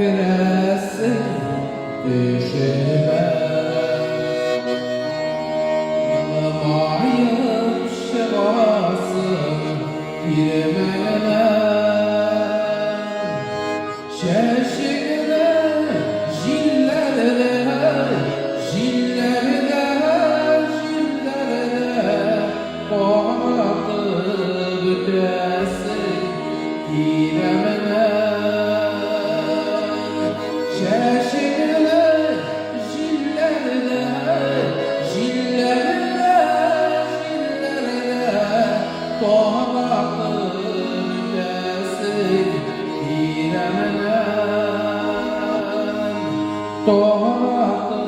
Birisi düşürme Mayıp şevasın girmene Şeşine jillerde Kohatı bütesi girmene Şeşine jillerde Kohatı bütesi girmene Tohatı